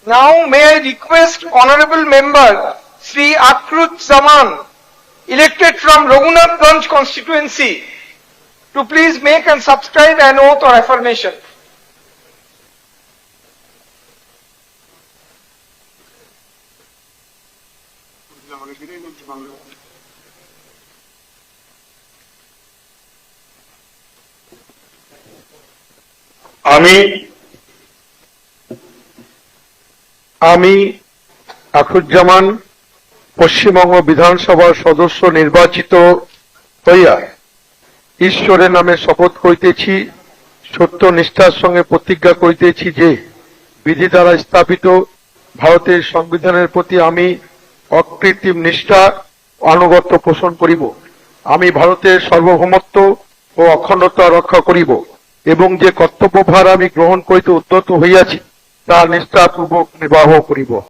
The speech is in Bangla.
Now may I request Honorable Member Sri Akrut Zaman, elected from Raghunathganj constituency, to please make and subscribe an oath or affirmation. আমি আখরুজ্জামান পশ্চিমবঙ্গ বিধানসভার সদস্য নির্বাচিত হইয়া ঈশ্বরের নামে শপথ করিতেছি, সত্য নিষ্ঠার সঙ্গে প্রতিজ্ঞা করিতেছি যে বিধি দ্বারা স্থাপিত ভারতের সংবিধানের প্রতি আমি অকৃত্রিম নিষ্ঠা ও আনুগত্য পোষণ করিব। আমি ভারতের সার্বভৌমত্ব ও অখণ্ডতা রক্ষা করিব এবং যে কর্তব্যভার আমি গ্রহণ করিতে উদ্যত হইয়াছি তা নিষ্ঠাপূর্বক নির্বাহ করিব।